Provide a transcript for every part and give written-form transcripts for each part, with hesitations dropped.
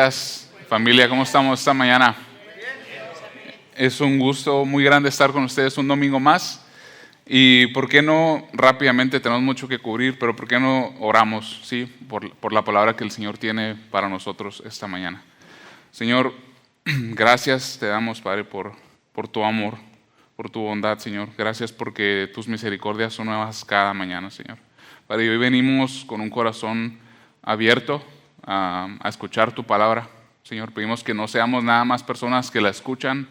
días, familia, ¿cómo estamos esta mañana? Es un gusto muy grande estar con ustedes un domingo más. Y por qué no, rápidamente, tenemos mucho que cubrir, pero por qué no oramos, ¿sí? Por la palabra que el Señor tiene para nosotros esta mañana. Señor, gracias te damos, Padre, por tu amor, por tu bondad, Señor. Gracias porque tus misericordias son nuevas cada mañana, Señor. Padre, y hoy venimos con un corazón abierto a escuchar tu palabra. Señor, pedimos que no seamos nada más personas que la escuchan,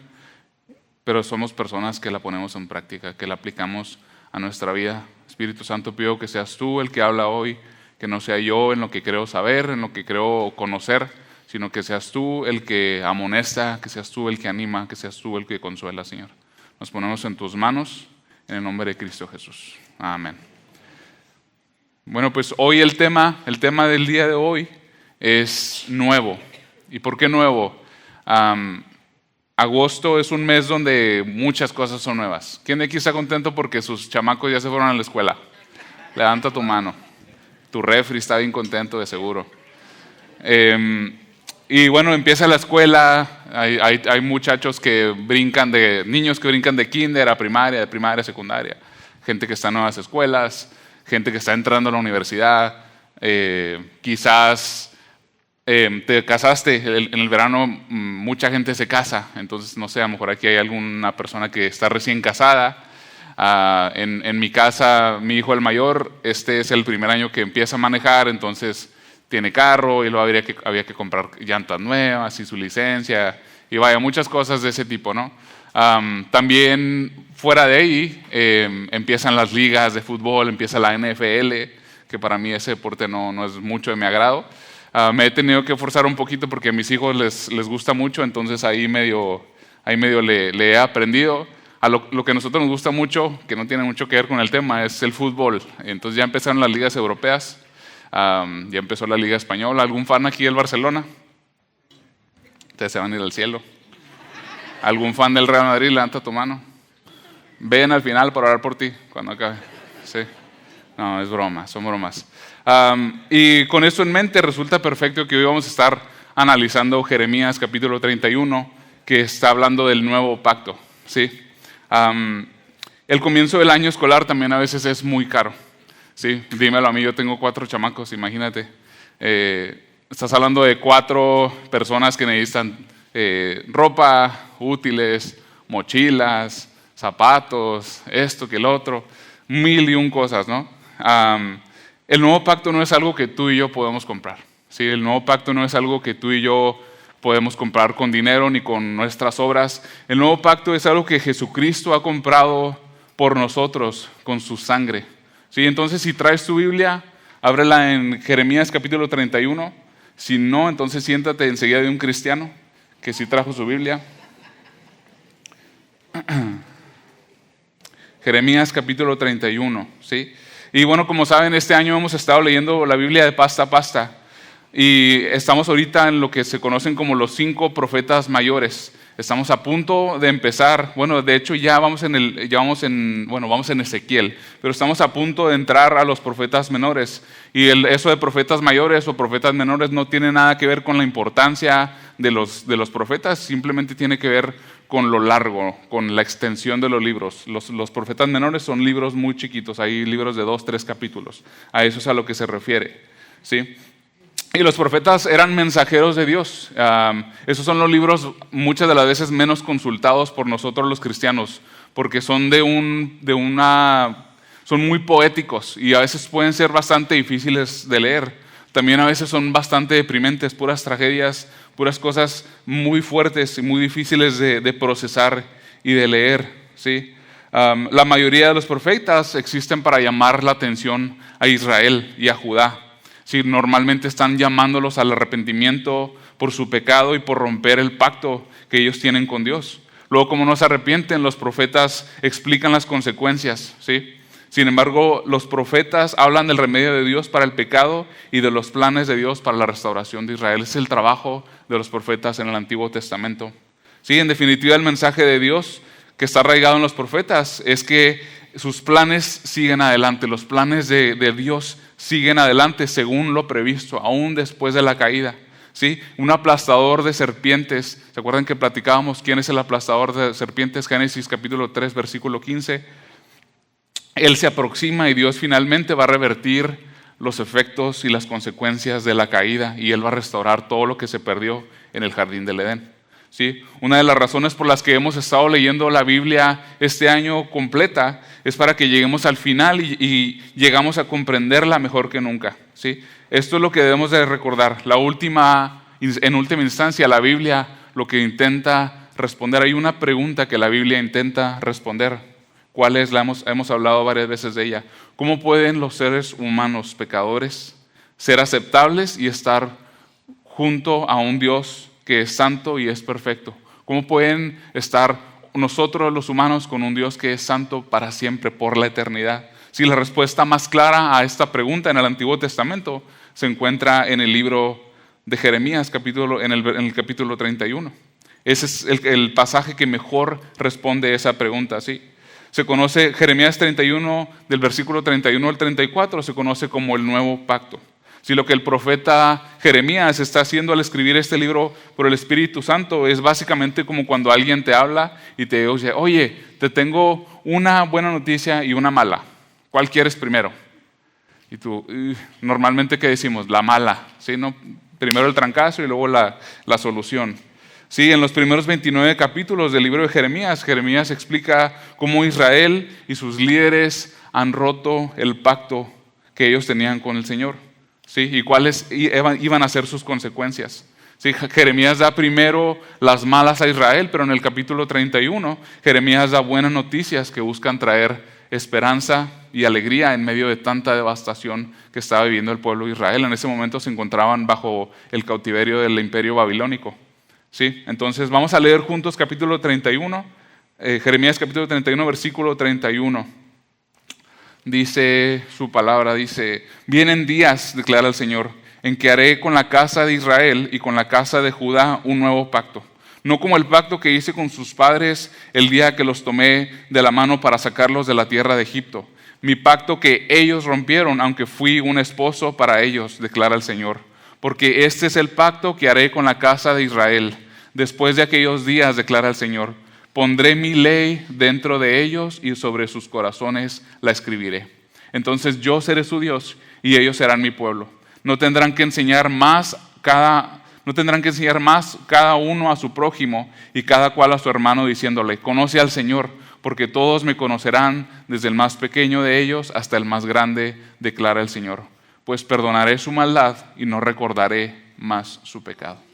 pero somos personas que la ponemos en práctica, que la aplicamos a nuestra vida. Espíritu Santo, pido que seas tú el que habla hoy, que no sea yo en lo que creo saber, en lo que creo conocer, sino que seas tú el que amonesta, que seas tú el que anima, que seas tú el que consuela, Señor. Nos ponemos en tus manos, en el nombre de Cristo Jesús. Amén. Bueno, pues hoy el tema del día de hoy es nuevo. ¿Y por qué nuevo? Agosto es un mes donde muchas cosas son nuevas. ¿Quién de aquí está contento porque sus chamacos ya se fueron a la escuela? Levanta tu mano. Tu refri está bien contento de seguro. Y bueno, empieza la escuela. Hay muchachos que brincan niños que brincan de kinder a primaria, de primaria a secundaria. Gente que está en nuevas escuelas, gente que está entrando a la universidad. Quizás te casaste, en el verano mucha gente se casa, entonces no sé, a lo mejor aquí hay alguna persona que está recién casada. En mi casa, mi hijo el mayor, este es el primer año que empieza a manejar, entonces tiene carro y luego había que comprar llantas nuevas y su licencia y vaya, muchas cosas de ese tipo, ¿no? También fuera de ahí empiezan las ligas de fútbol, empieza la NFL, que para mí ese deporte no es mucho de mi agrado. Me he tenido que forzar un poquito porque a mis hijos les gusta mucho, entonces ahí medio le he aprendido. A lo que a nosotros nos gusta mucho, que no tiene mucho que ver con el tema, es el fútbol. Entonces ya empezaron las ligas europeas, ya empezó la liga española. ¿Algún fan aquí del Barcelona? Ustedes se van a ir al cielo. ¿Algún fan del Real Madrid? Levanta tu mano. Ven al final para orar por ti cuando acabe. Sí. No, es broma, son bromas. Y con eso en mente resulta perfecto que hoy vamos a estar analizando Jeremías capítulo 31, que está hablando del nuevo pacto, ¿sí? El comienzo del año escolar también a veces es muy caro, ¿sí? Dímelo a mí, yo tengo 4 chamacos, imagínate. Estás hablando de 4 personas que necesitan ropa, útiles, mochilas, zapatos, esto que el otro, 1001 cosas, ¿no? El nuevo pacto no es algo que tú y yo podemos comprar, ¿sí? El nuevo pacto no es algo que tú y yo podemos comprar con dinero ni con nuestras obras. El nuevo pacto es algo que Jesucristo ha comprado por nosotros con su sangre, ¿sí? Entonces, si traes tu Biblia, ábrela en Jeremías capítulo 31. Si no, entonces siéntate enseguida de un cristiano que sí trajo su Biblia. Jeremías capítulo 31, ¿sí? Y bueno, como saben, este año hemos estado leyendo la Biblia de pasta a pasta y estamos ahorita en lo que se conocen como los 5 profetas mayores. Estamos a punto de empezar, bueno, de hecho ya vamos en Ezequiel, pero estamos a punto de entrar a los profetas menores. Y eso de profetas mayores o profetas menores no tiene nada que ver con la importancia de los profetas, simplemente tiene que ver con lo largo, con la extensión de los libros. Los profetas menores son libros muy chiquitos, hay libros de 2, 3 capítulos. A eso es a lo que se refiere, ¿sí? Y los profetas eran mensajeros de Dios. Esos son los libros muchas de las veces menos consultados por nosotros los cristianos, porque son son muy poéticos y a veces pueden ser bastante difíciles de leer. También a veces son bastante deprimentes, puras tragedias, puras cosas muy fuertes y muy difíciles de procesar y de leer, ¿sí? La mayoría de los profetas existen para llamar la atención a Israel y a Judá. Sí, normalmente están llamándolos al arrepentimiento por su pecado y por romper el pacto que ellos tienen con Dios. Luego, como no se arrepienten, los profetas explican las consecuencias, ¿sí? Sin embargo, los profetas hablan del remedio de Dios para el pecado y de los planes de Dios para la restauración de Israel. Es el trabajo de los profetas en el Antiguo Testamento. Sí, en definitiva, el mensaje de Dios que está arraigado en los profetas es que sus planes siguen adelante, los planes de Dios siguen adelante según lo previsto, aún después de la caída. ¿sí? Un aplastador de serpientes. ¿Se acuerdan que platicábamos quién es el aplastador de serpientes? Génesis capítulo 3, versículo 15. Él se aproxima y Dios finalmente va a revertir los efectos y las consecuencias de la caída y Él va a restaurar todo lo que se perdió en el jardín del Edén. ¿Sí? Una de las razones por las que hemos estado leyendo la Biblia este año completa es para que lleguemos al final y llegamos a comprenderla mejor que nunca. ¿Sí? Esto es lo que debemos de recordar. En última instancia, la Biblia lo que intenta responder, hay una pregunta que la Biblia intenta responder. ¿Cuál es? Hemos hablado varias veces de ella. ¿Cómo pueden los seres humanos pecadores ser aceptables y estar junto a un Dios que es santo y es perfecto? ¿Cómo pueden estar nosotros los humanos con un Dios que es santo para siempre, por la eternidad? Si la respuesta más clara a esta pregunta en el Antiguo Testamento se encuentra en el libro de Jeremías, en el capítulo 31. Ese es el pasaje que mejor responde esa pregunta, ¿sí? Se conoce Jeremías 31, del versículo 31 al 34, se conoce como el Nuevo Pacto. Si lo que el profeta Jeremías está haciendo al escribir este libro por el Espíritu Santo es básicamente como cuando alguien te habla y te dice, oye, te tengo una buena noticia y una mala. ¿Cuál quieres primero? Y tú, normalmente, ¿qué decimos? La mala, ¿sí? ¿No? Primero el trancazo y luego la solución. Sí, en los primeros 29 capítulos del libro de Jeremías, Jeremías explica cómo Israel y sus líderes han roto el pacto que ellos tenían con el Señor. ¿Sí? Y cuáles iban a ser sus consecuencias. ¿Sí? Jeremías da primero las malas a Israel, pero en el capítulo 31 Jeremías da buenas noticias que buscan traer esperanza y alegría en medio de tanta devastación que estaba viviendo el pueblo de Israel. En ese momento se encontraban bajo el cautiverio del imperio babilónico. ¿Sí? Entonces vamos a leer juntos capítulo 31, Jeremías capítulo 31, versículo 31. Dice su palabra, dice, vienen días, declara el Señor, en que haré con la casa de Israel y con la casa de Judá un nuevo pacto. No como el pacto que hice con sus padres el día que los tomé de la mano para sacarlos de la tierra de Egipto. Mi pacto que ellos rompieron, aunque fui un esposo para ellos, declara el Señor. Porque este es el pacto que haré con la casa de Israel. Después de aquellos días, declara el Señor, pondré mi ley dentro de ellos y sobre sus corazones la escribiré. Entonces yo seré su Dios y ellos serán mi pueblo. No tendrán que enseñar más cada uno a su prójimo y cada cual a su hermano diciéndole, conoce al Señor, porque todos me conocerán, desde el más pequeño de ellos hasta el más grande, declara el Señor. Pues perdonaré su maldad y no recordaré más su pecado.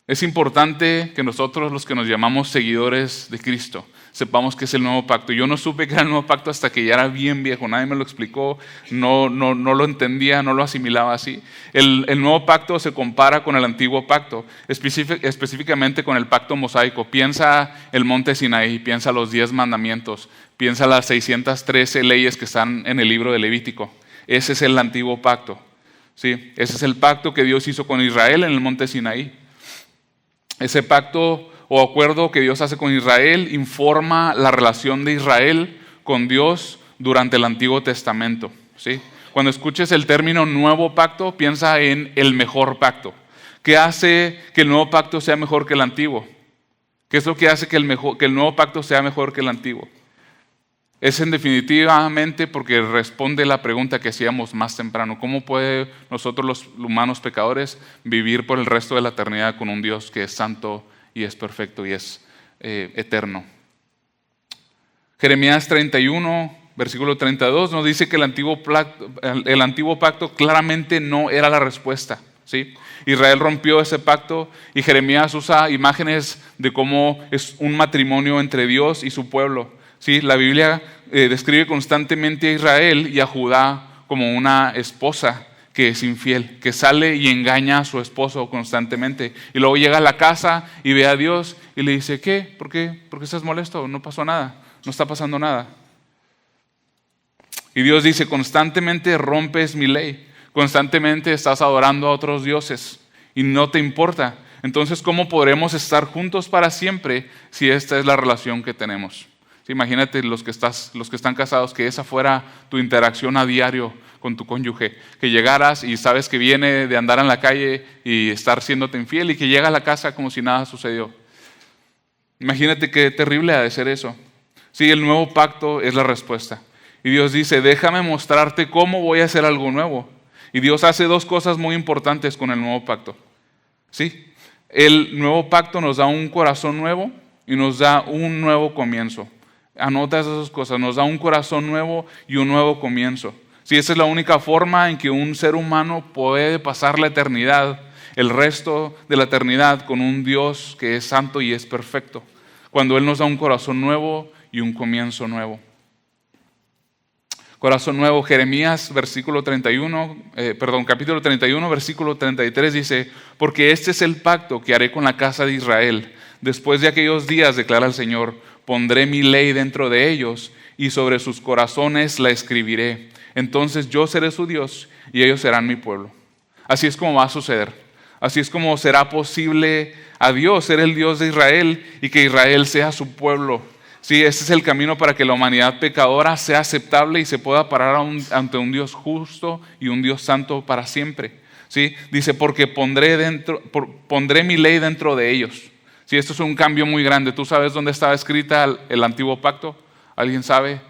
Es importante que nosotros, los que nos llamamos seguidores de Cristo, sepamos que es el nuevo pacto. Yo no supe que era el nuevo pacto hasta que ya era bien viejo, nadie me lo explicó, no lo entendía, no lo asimilaba así. El nuevo pacto se compara con el antiguo pacto, específicamente con el pacto mosaico. Piensa el monte Sinaí, piensa los 10 mandamientos, piensa las 613 leyes que están en el libro de Levítico. Ese es el antiguo pacto, ¿sí? Ese es el pacto que Dios hizo con Israel en el monte Sinaí. Ese pacto o acuerdo que Dios hace con Israel informa la relación de Israel con Dios durante el Antiguo Testamento, ¿sí? Cuando escuches el término nuevo pacto, piensa en el mejor pacto. ¿Qué hace que el nuevo pacto sea mejor que el antiguo? ¿Qué es lo que hace que el nuevo pacto sea mejor que el antiguo? Es en definitivamente porque responde la pregunta que hacíamos más temprano. ¿Cómo puede nosotros los humanos pecadores vivir por el resto de la eternidad con un Dios que es santo y es perfecto y es eterno? Jeremías 31, versículo 32 nos dice que el antiguo pacto claramente no era la respuesta, ¿sí? Israel rompió ese pacto y Jeremías usa imágenes de cómo es un matrimonio entre Dios y su pueblo. Sí, la Biblia describe constantemente a Israel y a Judá como una esposa que es infiel, que sale y engaña a su esposo constantemente. Y luego llega a la casa y ve a Dios y le dice, ¿qué? ¿Por qué estás molesto? No pasó nada, no está pasando nada. Y Dios dice, constantemente rompes mi ley, constantemente estás adorando a otros dioses y no te importa. Entonces, ¿cómo podremos estar juntos para siempre si esta es la relación que tenemos? Sí, imagínate los que están casados, que esa fuera tu interacción a diario con tu cónyuge, que llegaras y sabes que viene de andar en la calle y estar siéndote infiel y que llega a la casa como si nada sucedió. Imagínate qué terrible ha de ser eso. Sí, el nuevo pacto es la respuesta. Y Dios dice, déjame mostrarte cómo voy a hacer algo nuevo. Y Dios hace dos cosas muy importantes con el nuevo pacto. ¿Sí? El nuevo pacto nos da un corazón nuevo y nos da un nuevo comienzo. Anota esas dos cosas, nos da un corazón nuevo y un nuevo comienzo. Sí, esa es la única forma en que un ser humano puede pasar la eternidad, el resto de la eternidad, con un Dios que es santo y es perfecto. Cuando Él nos da un corazón nuevo y un comienzo nuevo. Corazón nuevo, Jeremías capítulo 31, versículo 33 dice, porque este es el pacto que haré con la casa de Israel. Después de aquellos días, declara el Señor, pondré mi ley dentro de ellos y sobre sus corazones la escribiré. Entonces yo seré su Dios y ellos serán mi pueblo. Así es como va a suceder. Así es como será posible a Dios ser el Dios de Israel y que Israel sea su pueblo. Sí, ese es el camino para que la humanidad pecadora sea aceptable y se pueda parar ante un Dios justo y un Dios santo para siempre. ¿Sí? Dice, porque pondré mi ley dentro de ellos. Sí, esto es un cambio muy grande. ¿Tú sabes dónde estaba escrita el antiguo pacto? ¿Alguien sabe?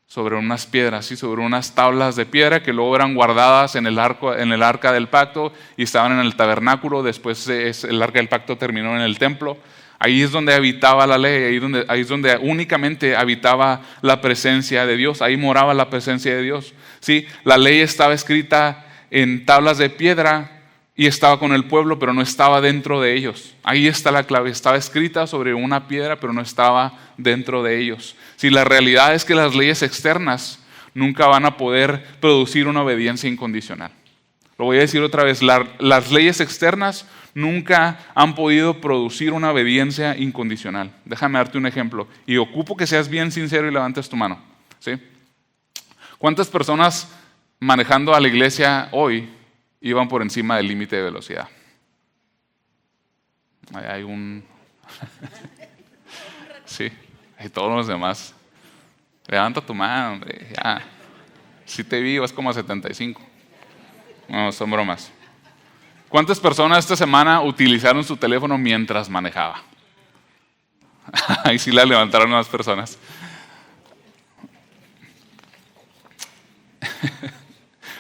Sobre unas piedras, ¿sí? Sobre unas tablas de piedra que luego eran guardadas en el arca del pacto y estaban en el tabernáculo. Después el arca del pacto terminó en el templo. Ahí es donde habitaba la ley, ahí es donde únicamente habitaba la presencia de Dios, ahí moraba la presencia de Dios. ¿Sí? La ley estaba escrita en tablas de piedra y estaba con el pueblo, pero no estaba dentro de ellos. Ahí está la clave, estaba escrita sobre una piedra, pero no estaba dentro de ellos. ¿Sí? La realidad es que las leyes externas nunca van a poder producir una obediencia incondicional. Lo voy a decir otra vez, las leyes externas nunca han podido producir una obediencia incondicional. Déjame darte un ejemplo y ocupo que seas bien sincero y levantes tu mano. ¿Sí? ¿Cuántas personas manejando a la iglesia hoy iban por encima del límite de velocidad? Ahí hay un... Sí, y todos los demás. Levanta tu mano, hombre, ya. Si te vi, vas como a 75. No, son bromas. ¿Cuántas personas esta semana utilizaron su teléfono mientras manejaba? Ahí sí la levantaron más personas.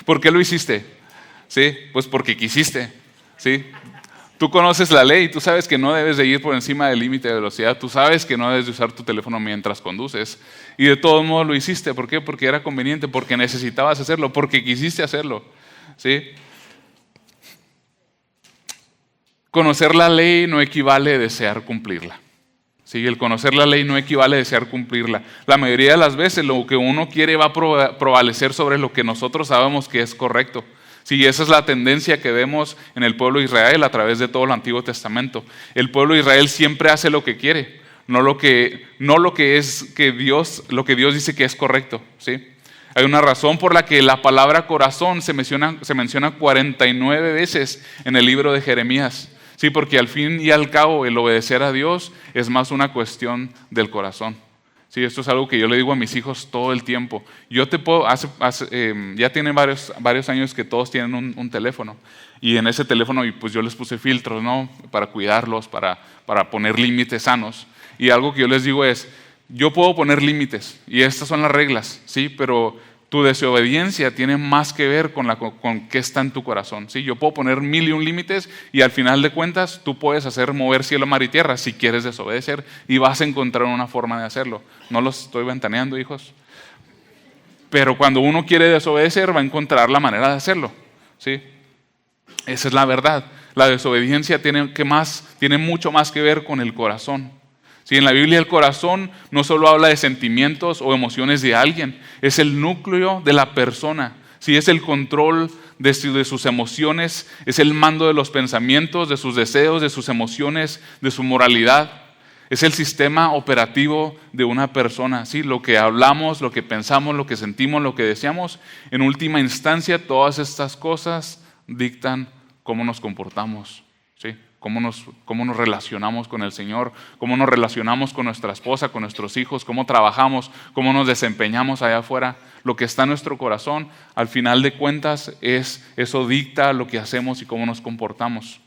¿Por qué lo hiciste? ¿Sí? Pues porque quisiste. ¿Sí? Tú conoces la ley, tú sabes que no debes de ir por encima del límite de velocidad, tú sabes que no debes de usar tu teléfono mientras conduces. Y de todos modos lo hiciste. ¿Por qué? Porque era conveniente, porque necesitabas hacerlo, porque quisiste hacerlo. ¿Sí? Conocer la ley no equivale a desear cumplirla. ¿Sí? El conocer la ley no equivale a desear cumplirla. La mayoría de las veces lo que uno quiere va a prevalecer sobre lo que nosotros sabemos que es correcto. Sí, esa es la tendencia que vemos en el pueblo de Israel a través de todo el Antiguo Testamento. El pueblo de Israel siempre hace lo que quiere, no lo que Dios dice que es correcto. ¿Sí? Hay una razón por la que la palabra corazón se menciona 49 veces en el libro de Jeremías. Sí, porque al fin y al cabo el obedecer a Dios es más una cuestión del corazón. Sí, esto es algo que yo le digo a mis hijos todo el tiempo. Yo te puedo, ya tienen varios años que todos tienen un teléfono. Y en ese teléfono pues yo les puse filtros, ¿no? Para cuidarlos, para poner límites sanos. Y algo que yo les digo es, yo puedo poner límites y estas son las reglas, ¿sí? Pero tu desobediencia tiene más que ver con qué está en tu corazón. ¿Sí? Yo puedo poner 1001 límites y al final de cuentas tú puedes hacer mover cielo, mar y tierra si quieres desobedecer y vas a encontrar una forma de hacerlo. No los estoy ventaneando, hijos. Pero cuando uno quiere desobedecer va a encontrar la manera de hacerlo. ¿Sí? Esa es la verdad. La desobediencia tiene mucho más que ver con el corazón. Sí, en la Biblia el corazón no solo habla de sentimientos o emociones de alguien, es el núcleo de la persona. Sí, es el control de sus emociones, es el mando de los pensamientos, de sus deseos, de sus emociones, de su moralidad. Es el sistema operativo de una persona. ¿Sí? Lo que hablamos, lo que pensamos, lo que sentimos, lo que deseamos, en última instancia todas estas cosas dictan cómo nos comportamos. ¿Sí? cómo nos relacionamos con el Señor, cómo nos relacionamos con nuestra esposa, con nuestros hijos, cómo trabajamos, cómo nos desempeñamos allá afuera. Lo que está en nuestro corazón, al final de cuentas, eso dicta lo que hacemos y cómo nos comportamos.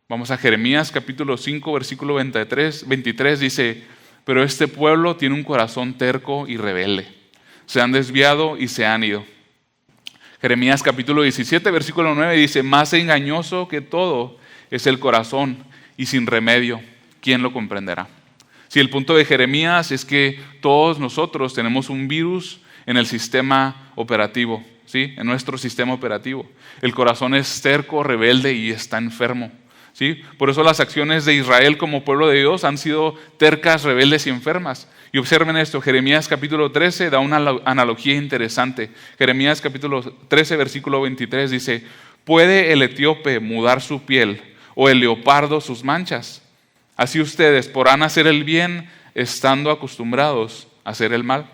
Vamos a Jeremías capítulo 5, versículo 23, dice: pero este pueblo tiene un corazón terco y rebelde. Se han desviado y se han ido. Jeremías capítulo 17, versículo 9 dice: más engañoso que todo es el corazón y sin remedio, ¿quién lo comprenderá? Si el punto de Jeremías es que todos nosotros tenemos un virus en el sistema operativo, ¿sí? En nuestro sistema operativo. El corazón es terco, rebelde y está enfermo, ¿sí? Por eso las acciones de Israel como pueblo de Dios han sido tercas, rebeldes y enfermas. Y observen esto, Jeremías capítulo 13 da una analogía interesante. Jeremías capítulo 13, versículo 23 dice: ¿puede el etíope mudar su piel o el leopardo sus manchas? Así ustedes podrán hacer el bien estando acostumbrados a hacer el mal.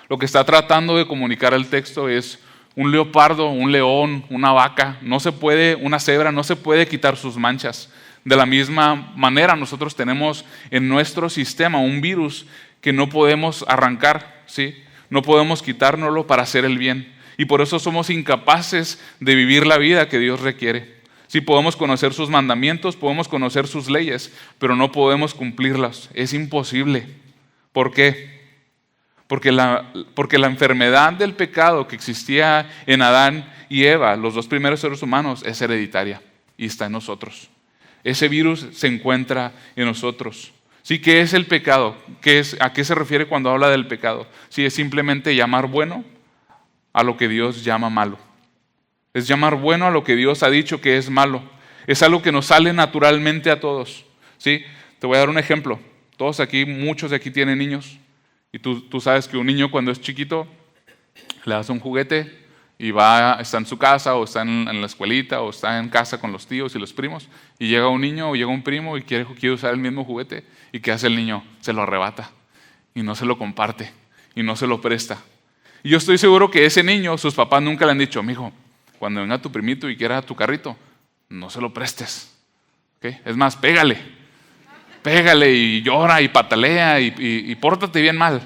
Lo que está tratando de comunicar el texto es: un leopardo, un león, una vaca, una cebra, no se puede quitar sus manchas. De la misma manera, nosotros tenemos en nuestro sistema un virus que no podemos arrancar, ¿sí? No podemos quitárnoslo para hacer el bien. Y por eso somos incapaces de vivir la vida que Dios requiere. Sí, podemos conocer sus mandamientos, podemos conocer sus leyes, pero no podemos cumplirlas. Es imposible. ¿Por qué? Porque la enfermedad del pecado que existía en Adán y Eva, los dos primeros seres humanos, es hereditaria y está en nosotros. Ese virus se encuentra en nosotros. ¿Sí? ¿Qué es el pecado? ¿A qué se refiere cuando habla del pecado? Sí, es simplemente llamar bueno a lo que Dios llama malo. Es llamar bueno a lo que Dios ha dicho que es malo. Es algo que nos sale naturalmente a todos. ¿Sí? Te voy a dar un ejemplo. Todos aquí, muchos de aquí tienen niños. Y tú sabes que un niño cuando es chiquito, le das un juguete y está en su casa o está en la escuelita o está en casa con los tíos y los primos, y llega un niño o llega un primo y quiere usar el mismo juguete, y ¿qué hace el niño? Se lo arrebata y no se lo comparte y no se lo presta. Y yo estoy seguro que ese niño, sus papás nunca le han dicho: mijo, cuando venga tu primito y quiera tu carrito, no se lo prestes. ¿Okay? Es más, pégale y llora y patalea y pórtate bien mal.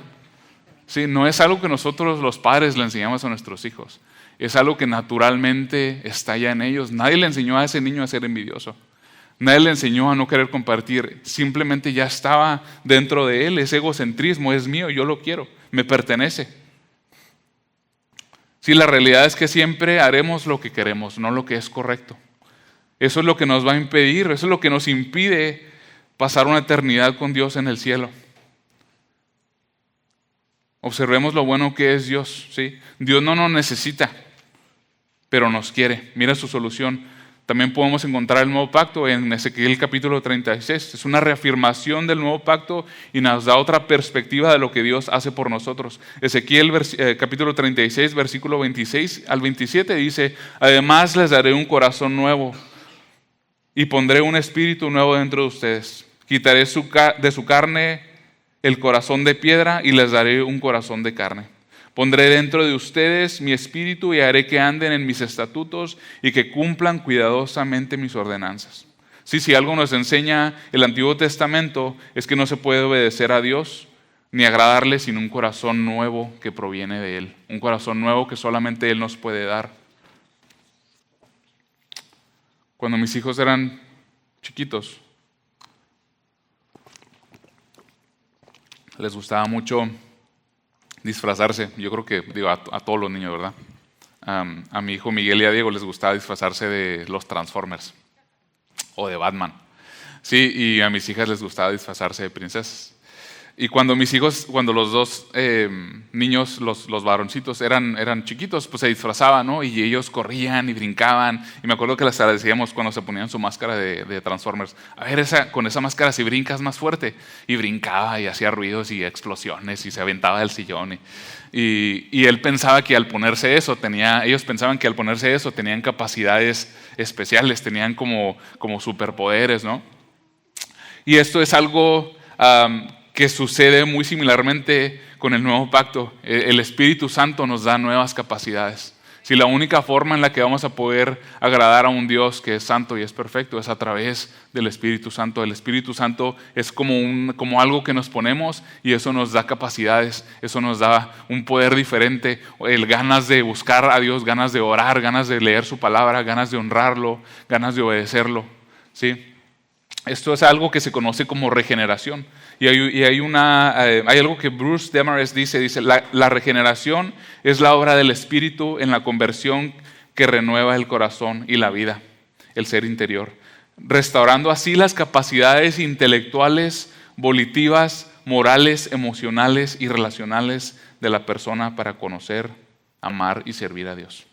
Sí, no es algo que nosotros los padres le enseñamos a nuestros hijos. Es algo que naturalmente está ya en ellos. Nadie le enseñó a ese niño a ser envidioso. Nadie le enseñó a no querer compartir. Simplemente ya estaba dentro de él. Ese egocentrismo es mío, yo lo quiero, me pertenece. Sí, la realidad es que siempre haremos lo que queremos, no lo que es correcto. Eso es lo que nos va a impedir, eso es lo que nos impide pasar una eternidad con Dios en el cielo. Observemos lo bueno que es Dios, ¿sí? Dios no nos necesita, pero nos quiere. Mira su solución. También podemos encontrar el nuevo pacto en Ezequiel capítulo 36. Es una reafirmación del nuevo pacto y nos da otra perspectiva de lo que Dios hace por nosotros. Ezequiel capítulo 36, versículo 26 al 27 dice: además les daré un corazón nuevo y pondré un espíritu nuevo dentro de ustedes. Quitaré de su carne el corazón de piedra y les daré un corazón de carne. Pondré dentro de ustedes mi espíritu y haré que anden en mis estatutos y que cumplan cuidadosamente mis ordenanzas. Sí, si algo nos enseña el Antiguo Testamento es que no se puede obedecer a Dios ni agradarle sin un corazón nuevo que proviene de Él. Un corazón nuevo que solamente Él nos puede dar. Cuando mis hijos eran chiquitos, les gustaba mucho disfrazarse. Yo creo que, a todos los niños, ¿verdad? A mi hijo Miguel y a Diego les gustaba disfrazarse de los Transformers o de Batman. Sí, y a mis hijas les gustaba disfrazarse de princesas. Y cuando los dos niños, los varoncitos eran chiquitos, pues se disfrazaban, ¿no? Y ellos corrían y brincaban. Y me acuerdo que les decíamos cuando se ponían su máscara de Transformers: a ver, con esa máscara si brincas más fuerte. Y brincaba y hacía ruidos y explosiones y se aventaba del sillón. Y él pensaba que al ponerse eso, ellos pensaban que al ponerse eso tenían capacidades especiales, tenían como superpoderes, ¿no? Y esto es algo que sucede muy similarmente con el nuevo pacto. El Espíritu Santo nos da nuevas capacidades. Si la única forma en la que vamos a poder agradar a un Dios que es santo y es perfecto es a través del Espíritu Santo. El Espíritu Santo es como algo que nos ponemos y eso nos da capacidades, eso nos da un poder diferente, ganas de buscar a Dios, ganas de orar, ganas de leer su palabra, ganas de honrarlo, ganas de obedecerlo, ¿sí? Esto es algo que se conoce como regeneración. Y hay algo que Bruce Demarest dice, la regeneración es la obra del Espíritu en la conversión que renueva el corazón y la vida, el ser interior, restaurando así las capacidades intelectuales, volitivas, morales, emocionales y relacionales de la persona para conocer, amar y servir a Dios.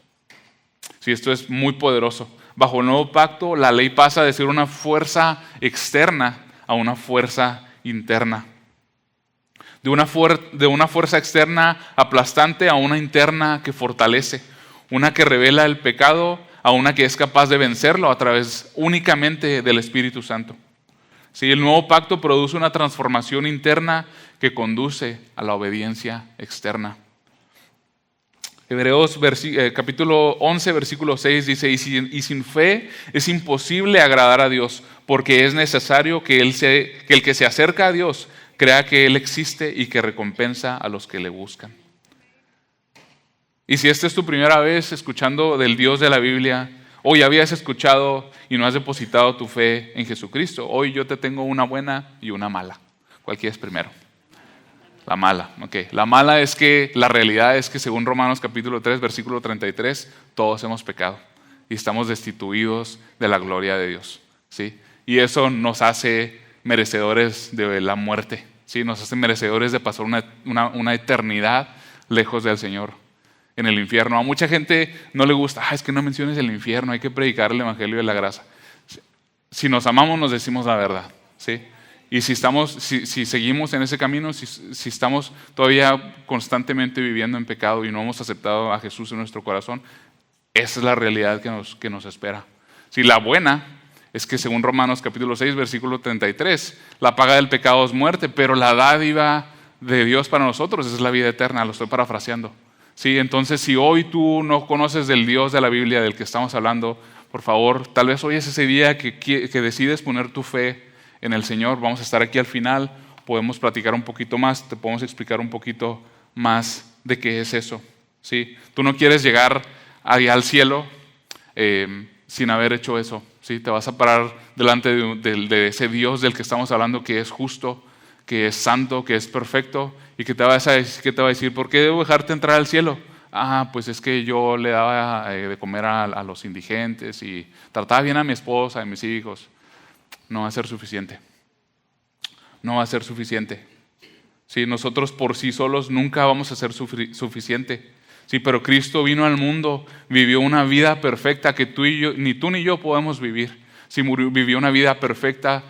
Sí, esto es muy poderoso. Bajo el nuevo pacto, la ley pasa de ser una fuerza externa a una fuerza interna. De una fuerza externa aplastante a una interna que fortalece. Una que revela el pecado a una que es capaz de vencerlo a través únicamente del Espíritu Santo. Sí, el nuevo pacto produce una transformación interna que conduce a la obediencia externa. Hebreos capítulo 11, versículo 6 dice, y sin fe es imposible agradar a Dios, porque es necesario que el que se acerca a Dios crea que Él existe y que recompensa a los que le buscan. Y si esta es tu primera vez escuchando del Dios de la Biblia, o ya habías escuchado y no has depositado tu fe en Jesucristo, hoy yo te tengo una buena y una mala. ¿Cuál quieres primero? La mala, ok. La mala es que la realidad es que según Romanos capítulo 3, versículo 33, todos hemos pecado y estamos destituidos de la gloria de Dios, ¿sí? Y eso nos hace merecedores de la muerte, ¿sí? Nos hace merecedores de pasar una eternidad lejos del Señor, en el infierno. A mucha gente no le gusta, es que no menciones el infierno, hay que predicar el evangelio de la gracia. Si nos amamos, nos decimos la verdad, ¿sí? Y si seguimos en ese camino, si estamos todavía constantemente viviendo en pecado y no hemos aceptado a Jesús en nuestro corazón, esa es la realidad que nos espera. Si la buena es que según Romanos capítulo 6, versículo 33, la paga del pecado es muerte, pero la dádiva de Dios para nosotros es la vida eterna, lo estoy parafraseando. Sí, entonces si hoy tú no conoces del Dios de la Biblia del que estamos hablando, por favor, tal vez hoy es ese día que decides poner tu fe en el Señor. Vamos a estar aquí al final, podemos platicar un poquito más, te podemos explicar un poquito más de qué es eso. ¿Sí? Tú no quieres llegar allá al cielo sin haber hecho eso. ¿Sí? Te vas a parar delante de ese Dios del que estamos hablando, que es justo, que es santo, que es perfecto, y que te va a decir, ¿por qué debo dejarte entrar al cielo? Pues es que yo le daba de comer a los indigentes y trataba bien a mi esposa, a mis hijos. No va a ser suficiente. No va a ser suficiente. Sí, nosotros por sí solos nunca vamos a ser suficiente. Sí, pero Cristo vino al mundo, vivió una vida perfecta que ni tú ni yo podemos vivir. Sí, vivió una vida perfecta,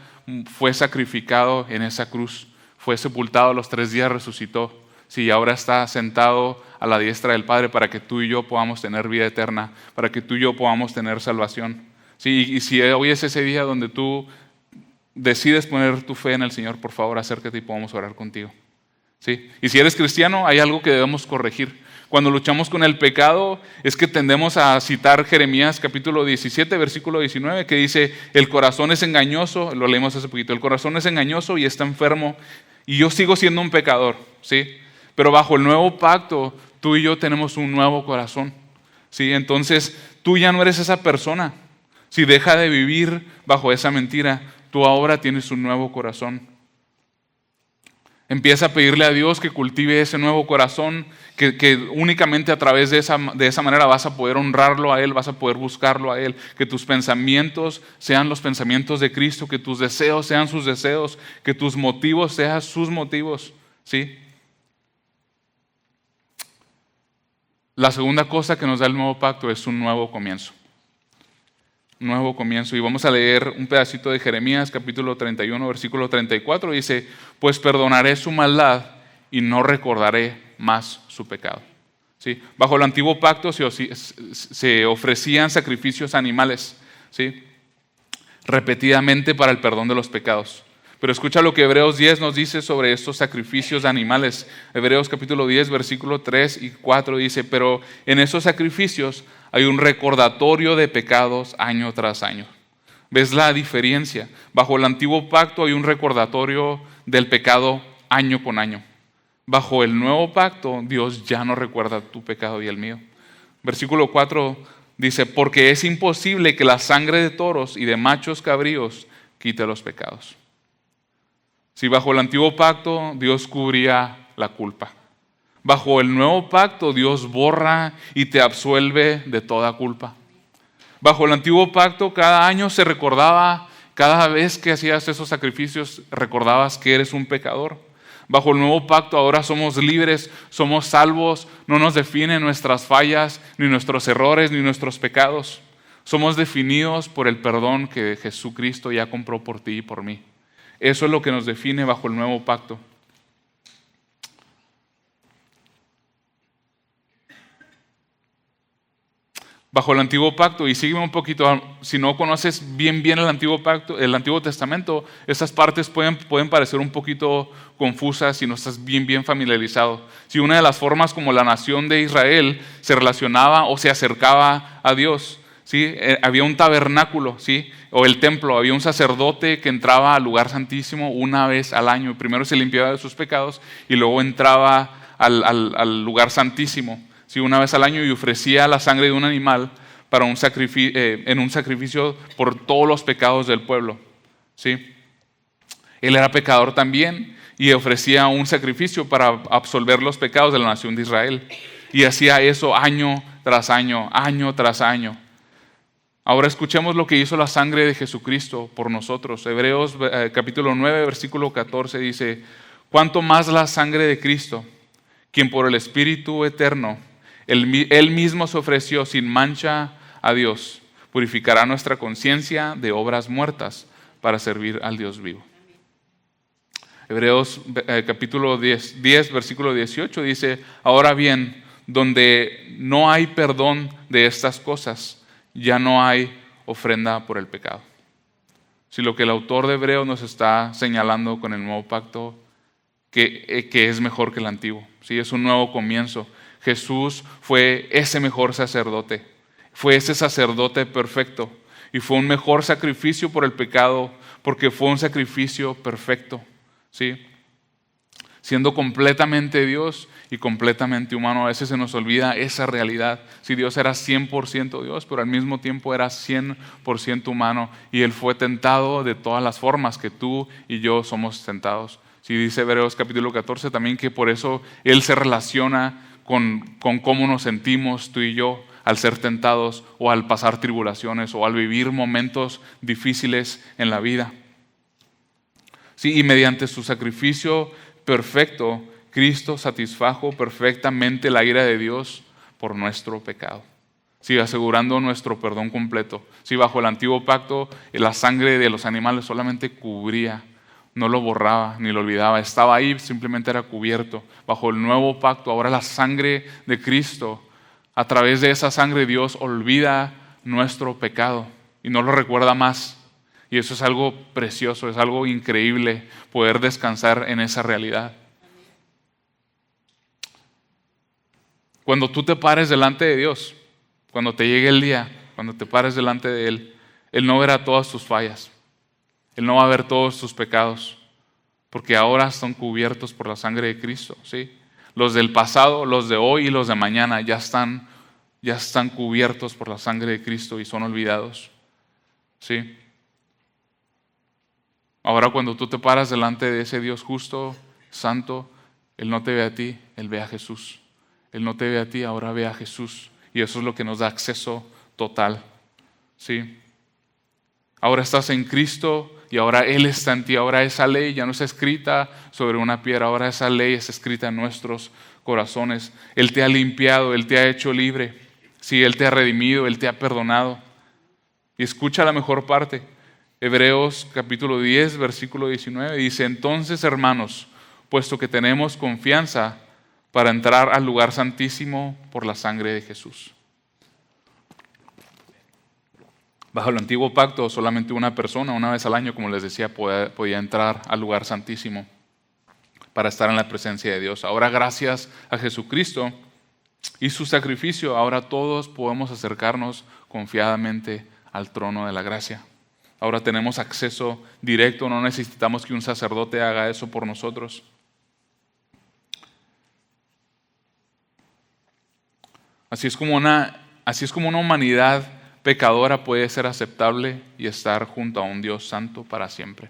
fue sacrificado en esa cruz, fue sepultado, a los 3 días resucitó. Sí, ahora está sentado a la diestra del Padre para que tú y yo podamos tener vida eterna, para que tú y yo podamos tener salvación. Sí, y si hoy es ese día donde tú decides poner tu fe en el Señor, por favor, acércate y podamos orar contigo. ¿Sí? Y si eres cristiano, hay algo que debemos corregir. Cuando luchamos con el pecado, es que tendemos a citar Jeremías capítulo 17, versículo 19, que dice, el corazón es engañoso, lo leímos hace poquito, el corazón es engañoso y está enfermo, y yo sigo siendo un pecador, ¿sí? Pero bajo el nuevo pacto, tú y yo tenemos un nuevo corazón, ¿sí? Entonces, tú ya no eres esa persona. Si deja de vivir bajo esa mentira, tú ahora tienes un nuevo corazón. Empieza a pedirle a Dios que cultive ese nuevo corazón, que únicamente a través de esa manera vas a poder honrarlo a Él, vas a poder buscarlo a Él, que tus pensamientos sean los pensamientos de Cristo, que tus deseos sean sus deseos, que tus motivos sean sus motivos, ¿sí? La segunda cosa que nos da el nuevo pacto es un nuevo comienzo. Nuevo comienzo. Y vamos a leer un pedacito de Jeremías capítulo 31, versículo 34. Dice, pues perdonaré su maldad y no recordaré más su pecado. ¿Sí? Bajo el antiguo pacto se ofrecían sacrificios animales, ¿sí? Repetidamente para el perdón de los pecados. Pero escucha lo que Hebreos 10 nos dice sobre estos sacrificios de animales. Hebreos capítulo 10, versículo 3 y 4 dice, pero en esos sacrificios hay un recordatorio de pecados año tras año. ¿Ves la diferencia? Bajo el antiguo pacto hay un recordatorio del pecado año con año. Bajo el nuevo pacto, Dios ya no recuerda tu pecado y el mío. Versículo 4 dice, porque es imposible que la sangre de toros y de machos cabríos quite los pecados. Si bajo el antiguo pacto Dios cubría la culpa, bajo el nuevo pacto Dios borra y te absuelve de toda culpa. Bajo el antiguo pacto cada año se recordaba, cada vez que hacías esos sacrificios recordabas que eres un pecador. Bajo el nuevo pacto ahora somos libres, somos salvos, no nos definen nuestras fallas, ni nuestros errores, ni nuestros pecados. Somos definidos por el perdón que Jesucristo ya compró por ti y por mí. Eso es lo que nos define bajo el nuevo pacto. Bajo el antiguo pacto, y sígueme un poquito, si no conoces bien el antiguo pacto, el Antiguo Testamento, esas partes pueden parecer un poquito confusas si no estás bien familiarizado. Si una de las formas como la nación de Israel se relacionaba o se acercaba a Dios, ¿sí? Había un tabernáculo, ¿sí? O el templo, había un sacerdote que entraba al lugar santísimo una vez al año. Primero se limpiaba de sus pecados y luego entraba al lugar santísimo, ¿sí? Una vez al año, y ofrecía la sangre de un animal para en un sacrificio por todos los pecados del pueblo, ¿sí? Él era pecador también y ofrecía un sacrificio para absolver los pecados de la nación de Israel. Y hacía eso año tras año, año tras año. Ahora escuchemos lo que hizo la sangre de Jesucristo por nosotros. Hebreos capítulo 9, versículo 14 dice, ¿cuánto más la sangre de Cristo, quien por el Espíritu eterno, Él mismo se ofreció sin mancha a Dios, purificará nuestra conciencia de obras muertas para servir al Dios vivo? Hebreos capítulo 10, versículo 18 dice, ahora bien, donde no hay perdón de estas cosas, ya no hay ofrenda por el pecado. Si lo que el autor de Hebreos nos está señalando con el nuevo pacto, que es mejor que el antiguo, ¿sí? Es un nuevo comienzo. Jesús fue ese mejor sacerdote, fue ese sacerdote perfecto y fue un mejor sacrificio por el pecado porque fue un sacrificio perfecto, ¿sí? Siendo completamente Dios y completamente humano. A veces se nos olvida esa realidad. Si Dios era 100% Dios, pero al mismo tiempo era 100% humano, y Él fue tentado de todas las formas que tú y yo somos tentados. Si dice Hebreos capítulo 14 también que por eso Él se relaciona con cómo nos sentimos tú y yo al ser tentados o al pasar tribulaciones o al vivir momentos difíciles en la vida. Sí, y mediante su sacrificio perfecto, Cristo satisfajo perfectamente la ira de Dios por nuestro pecado, sí, asegurando nuestro perdón completo. Sí, bajo el antiguo pacto, la sangre de los animales solamente cubría, no lo borraba ni lo olvidaba, estaba ahí, simplemente era cubierto. Bajo el nuevo pacto, ahora la sangre de Cristo, a través de esa sangre Dios olvida nuestro pecado y no lo recuerda más. Y eso es algo precioso, es algo increíble poder descansar en esa realidad. Cuando tú te pares delante de Dios, cuando te llegue el día, cuando te pares delante de Él, Él no verá todas tus fallas, Él no va a ver todos tus pecados, porque ahora son cubiertos por la sangre de Cristo, ¿sí? Los del pasado, los de hoy y los de mañana ya están cubiertos por la sangre de Cristo y son olvidados, ¿sí? Ahora cuando tú te paras delante de ese Dios justo, santo, Él no te ve a ti, Él ve a Jesús. Él no te ve a ti, ahora ve a Jesús. Y eso es lo que nos da acceso total, ¿sí? Ahora estás en Cristo y ahora Él está en ti. Ahora esa ley ya no está escrita sobre una piedra, ahora esa ley está escrita en nuestros corazones. Él te ha limpiado, Él te ha hecho libre. Sí, Él te ha redimido, Él te ha perdonado. Y escucha la mejor parte. Hebreos capítulo 10, versículo 19 dice, entonces hermanos, puesto que tenemos confianza para entrar al lugar santísimo por la sangre de Jesús. Bajo el antiguo pacto, solamente una persona, una vez al año, como les decía, podía entrar al lugar santísimo para estar en la presencia de Dios. Ahora, gracias a Jesucristo y su sacrificio, ahora todos podemos acercarnos confiadamente al trono de la gracia. Ahora tenemos acceso directo, no necesitamos que un sacerdote haga eso por nosotros. Así es como una humanidad pecadora puede ser aceptable y estar junto a un Dios santo para siempre.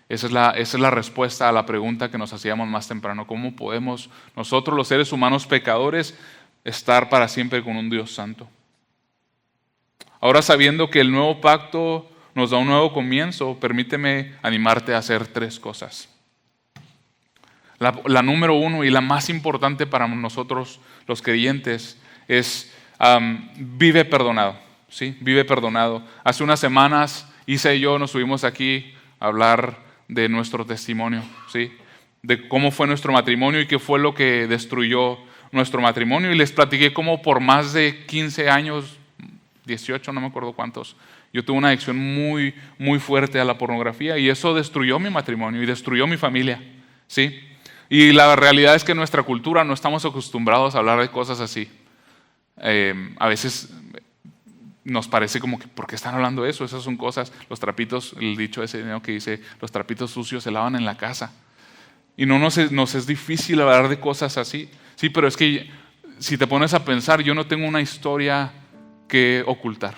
Esa es la respuesta a la pregunta que nos hacíamos más temprano. ¿Cómo podemos nosotros, los seres humanos pecadores, estar para siempre con un Dios santo? Ahora, sabiendo que el nuevo pacto nos da un nuevo comienzo, permíteme animarte a hacer 3 cosas. La número 1 y la más importante para nosotros los creyentes es vive perdonado. ¿Sí? Vive perdonado. Hace unas semanas Isa y yo nos subimos aquí a hablar de nuestro testimonio, ¿sí? De cómo fue nuestro matrimonio y qué fue lo que destruyó nuestro matrimonio, y les platiqué cómo por más de 15 años, 18, no me acuerdo cuántos, yo tuve una adicción muy, muy fuerte a la pornografía, y eso destruyó mi matrimonio y destruyó mi familia, ¿sí? Y la realidad es que en nuestra cultura no estamos acostumbrados a hablar de cosas así. A veces nos parece como que, ¿por qué están hablando de eso? Esas son cosas, los trapitos, el dicho ese, ¿no?, que dice, los trapitos sucios se lavan en la casa. Y no nos es difícil hablar de cosas así. Sí, pero es que si te pones a pensar, yo no tengo una historia que ocultar.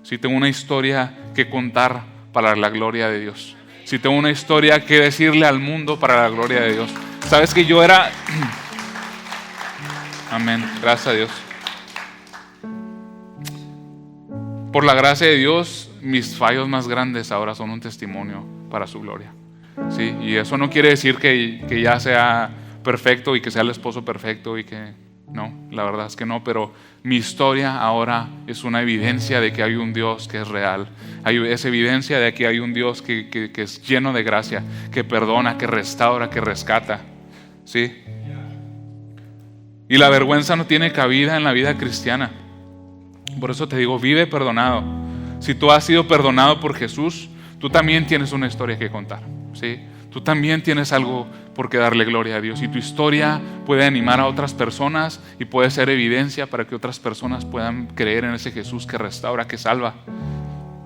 Sí, tengo una historia que contar para la gloria de Dios. Sí, tengo una historia que decirle al mundo para la gloria de Dios. ¿Sabes que yo era? Amén, gracias a Dios. Por la gracia de Dios, mis fallos más grandes ahora son un testimonio para su gloria. ¿Sí? Y eso no quiere decir que ya sea perfecto y que sea el esposo perfecto y que no, la verdad es que no, pero mi historia ahora es una evidencia de que hay un Dios que es real. Es evidencia de que hay un Dios que es lleno de gracia, que perdona, que restaura, que rescata. ¿Sí? Y la vergüenza no tiene cabida en la vida cristiana. Por eso te digo, vive perdonado. Si tú has sido perdonado por Jesús, tú también tienes una historia que contar, ¿sí? Tú también tienes algo por qué darle gloria a Dios. Y tu historia puede animar a otras personas y puede ser evidencia para que otras personas puedan creer en ese Jesús que restaura, que salva.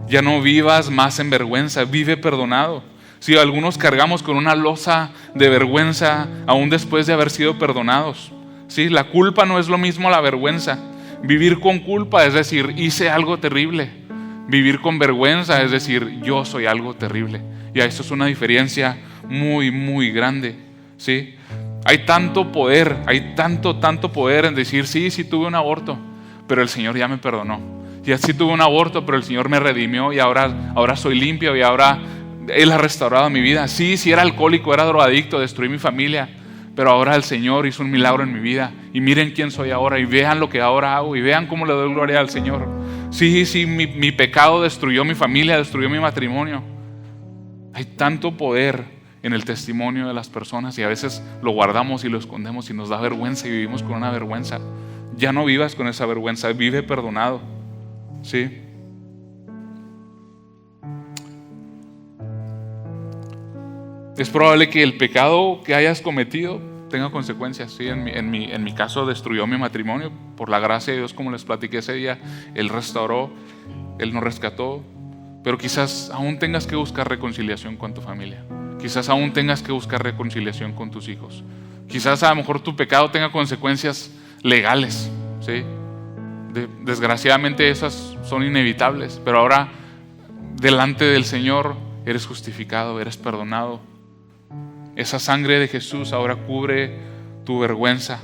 Ya no vivas más en vergüenza, vive perdonado. Si algunos cargamos con una losa de vergüenza aún después de haber sido perdonados, ¿sí? La culpa no es lo mismo a la vergüenza. Vivir con culpa es decir, hice algo terrible. Vivir con vergüenza es decir, yo soy algo terrible. Y eso es una diferencia muy, muy grande, ¿sí? Hay tanto poder, hay tanto poder en decir, sí tuve un aborto, pero el Señor ya me perdonó. Y así tuve un aborto, pero el Señor me redimió y ahora soy limpio y ahora Él ha restaurado mi vida. Sí, era alcohólico, era drogadicto, destruí mi familia, pero ahora el Señor hizo un milagro en mi vida. Y miren quién soy ahora y vean lo que ahora hago y vean cómo le doy gloria al Señor. Sí, mi pecado destruyó mi familia, destruyó mi matrimonio. Hay tanto poder en el testimonio de las personas y a veces lo guardamos y lo escondemos y nos da vergüenza y vivimos con una vergüenza. Ya no vivas con esa vergüenza, vive perdonado, ¿sí? Es probable que el pecado que hayas cometido tenga consecuencias, ¿sí? En mi caso destruyó mi matrimonio. Por la gracia de Dios, como les platiqué ese día, Él restauró, Él nos rescató. Pero quizás aún tengas que buscar reconciliación con tu familia. Quizás aún tengas que buscar reconciliación con tus hijos. Quizás a lo mejor tu pecado tenga consecuencias legales, ¿sí? Desgraciadamente esas son inevitables. Pero ahora delante del Señor eres justificado, eres perdonado. Esa sangre de Jesús ahora cubre tu vergüenza.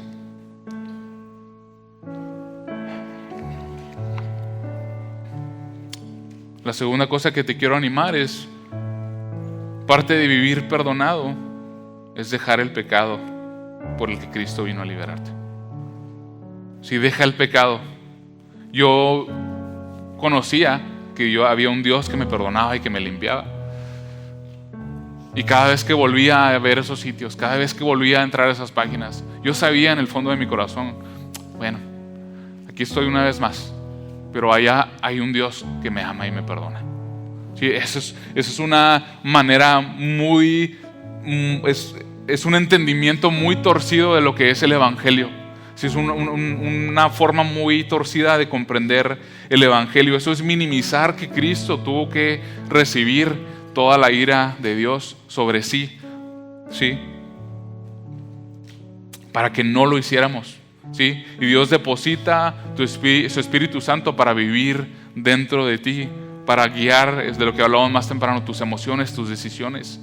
La segunda cosa que te quiero animar es, parte de vivir perdonado es dejar el pecado por el que Cristo vino a liberarte. Si deja el pecado. Yo conocía que había un Dios que me perdonaba y que me limpiaba. Y cada vez que volvía a ver esos sitios, cada vez que volvía a entrar a esas páginas, yo sabía en el fondo de mi corazón, bueno, aquí estoy una vez más. pero allá hay un Dios que me ama y me perdona. Sí, eso es una manera es un entendimiento muy torcido de lo que es el Evangelio. Sí, es una forma muy torcida de comprender el Evangelio. Eso es minimizar que Cristo tuvo que recibir toda la ira de Dios sobre sí, ¿sí? Para que no lo hiciéramos, ¿sí? Y Dios deposita su Espíritu Santo para vivir dentro de ti, para guiar, es de lo que hablábamos más temprano, tus emociones, tus decisiones.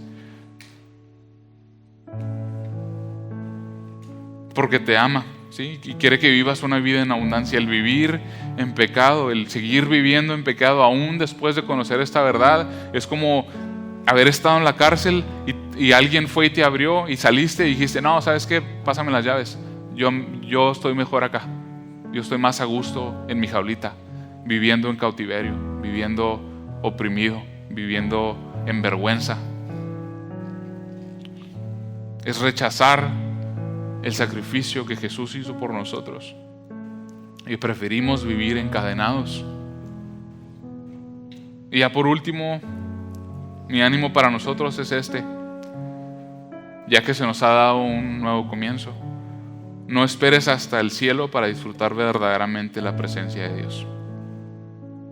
Porque te ama, ¿sí? Y quiere que vivas una vida en abundancia. El vivir en pecado, el seguir viviendo en pecado aún después de conocer esta verdad, es como haber estado en la cárcel y alguien fue y te abrió y saliste y dijiste, no, ¿sabes qué? Pásame las llaves. Yo estoy mejor acá. Yo estoy más a gusto en mi jaulita, viviendo en cautiverio, viviendo oprimido, viviendo en vergüenza. Es rechazar el sacrificio que Jesús hizo por nosotros y preferimos vivir encadenados. Y ya por último, mi ánimo para nosotros es ya que se nos ha dado un nuevo comienzo, no esperes hasta el cielo para disfrutar verdaderamente la presencia de Dios.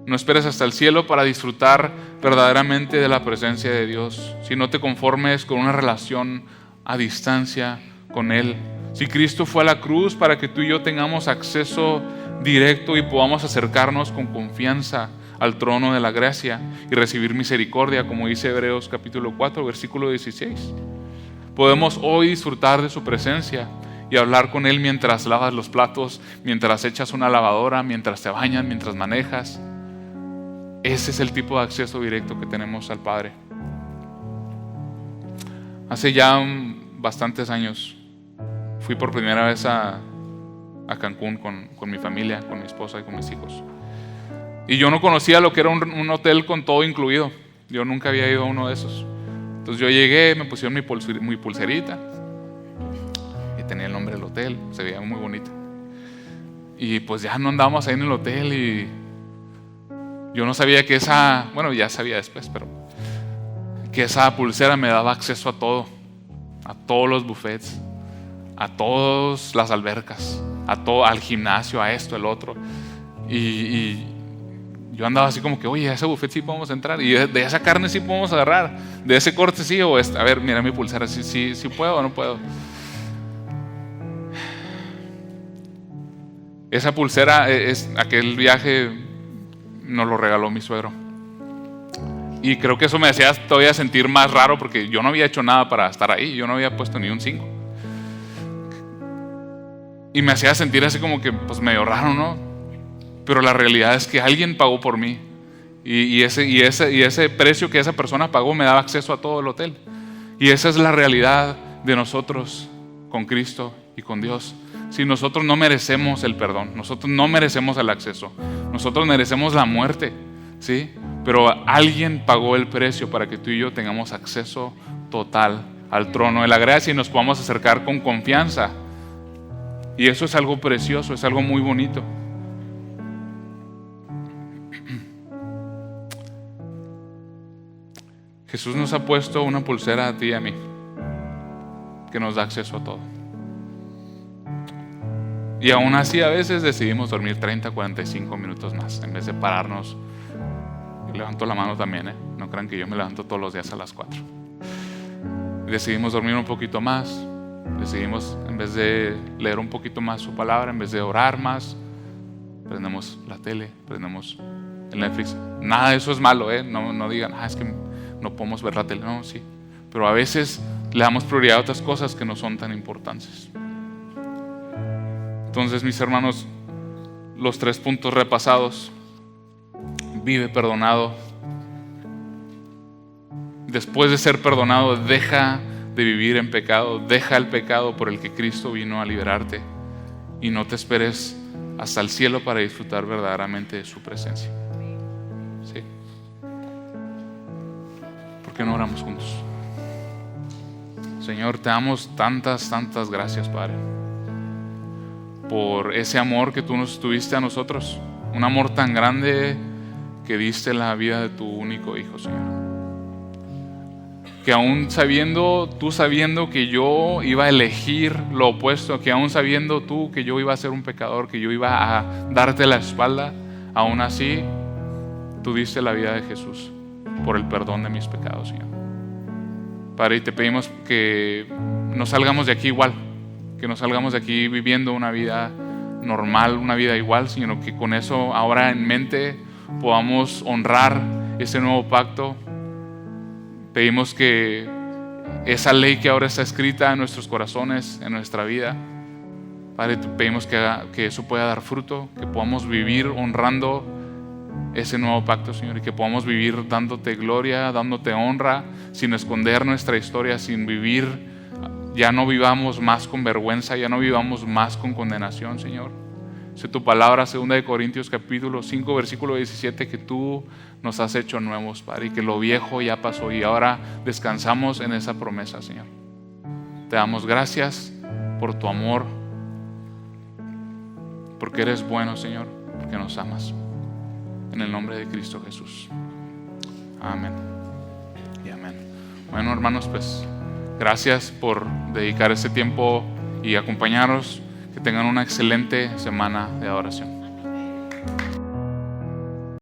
No esperes hasta el cielo para disfrutar verdaderamente de la presencia de Dios. Si no te conformes con una relación a distancia con Él. Si Cristo fue a la cruz para que tú y yo tengamos acceso directo y podamos acercarnos con confianza al trono de la gracia y recibir misericordia, como dice Hebreos capítulo 4, versículo 16. Podemos hoy disfrutar de su presencia y hablar con Él mientras lavas los platos, mientras echas una lavadora, mientras te bañas, mientras manejas. Ese es el tipo de acceso directo que tenemos al Padre. Hace ya bastantes años fui por primera vez a Cancún con mi familia, con mi esposa y con mis hijos. Y yo no conocía lo que era un hotel con todo incluido. Yo nunca había ido a uno de esos. Entonces yo llegué, me pusieron mi pulserita y tenía el nombre del hotel, se veía muy bonito. Y pues ya no andábamos ahí en el hotel y yo no sabía que ya sabía después, pero que esa pulsera me daba acceso a todo, a todos los buffets, a todas las albercas, al gimnasio, a esto, el otro. Y yo andaba así como que, oye, a ese buffet sí podemos entrar, y de esa carne sí podemos agarrar, de ese corte sí, o a ver, mira mi pulsera, sí puedo o no puedo. Esa pulsera, aquel viaje nos lo regaló mi suegro. Y creo que eso me hacía todavía sentir más raro porque yo no había hecho nada para estar ahí, yo no había puesto ni un 5. Y me hacía sentir así como que pues medio raro, ¿no? Pero la realidad es que alguien pagó por mí. Y ese precio que esa persona pagó me daba acceso a todo el hotel. Y esa es la realidad de nosotros con Cristo y con Dios. Si nosotros no merecemos el perdón, nosotros no merecemos el acceso, nosotros merecemos la muerte, ¿sí? Pero alguien pagó el precio para que tú y yo tengamos acceso total al trono de la gracia y nos podamos acercar con confianza. Y eso es algo precioso, es algo muy bonito. Jesús nos ha puesto una pulsera a ti y a mí que nos da acceso a todo. Y aún así a veces decidimos dormir 30, 45 minutos más en vez de pararnos. Y levanto la mano también, no crean que yo me levanto todos los días a las 4. Decidimos dormir un poquito más. Decidimos, en vez de leer un poquito más su palabra, en vez de orar más, prendemos la tele, prendemos el Netflix. Nada de eso es malo, no digan, es que no podemos ver la tele. No, sí, pero a veces le damos prioridad a otras cosas que no son tan importantes. Entonces, mis hermanos, los 3 puntos repasados: vive perdonado. Después de ser perdonado, deja de vivir en pecado, deja el pecado por el que Cristo vino a liberarte, y no te esperes hasta el cielo para disfrutar verdaderamente de su presencia. ¿Sí? ¿Por qué no oramos juntos? Señor, te damos tantas gracias, Padre, por ese amor que tú nos tuviste a nosotros, Un amor tan grande que diste la vida de tu único Hijo, Señor. Que aún tú sabiendo que yo iba a elegir lo opuesto, que aún sabiendo tú que yo iba a ser un pecador, que yo iba a darte la espalda, aún así tú diste la vida de Jesús por el perdón de mis pecados, Señor. Padre, y te pedimos que no salgamos de aquí igual, que no salgamos de aquí viviendo una vida normal, una vida igual, sino que con eso ahora en mente podamos honrar ese nuevo pacto. Pedimos que esa ley que ahora está escrita en nuestros corazones, en nuestra vida, Padre, te pedimos que eso pueda dar fruto, que podamos vivir honrando ese nuevo pacto, Señor, y que podamos vivir dándote gloria, dándote honra, sin esconder nuestra historia, sin vivir, ya no vivamos más con vergüenza, ya no vivamos más con condenación, Señor. Dice tu palabra, 2 Corintios capítulo 5, versículo 17, que tú nos has hecho nuevos, Padre, y que lo viejo ya pasó y ahora descansamos en esa promesa, Señor. Te damos gracias por tu amor, porque eres bueno, Señor, porque nos amas. En el nombre de Cristo Jesús. Amén y amén. Bueno, hermanos, pues gracias por dedicar este tiempo y acompañarnos. Que tengan una excelente semana de adoración.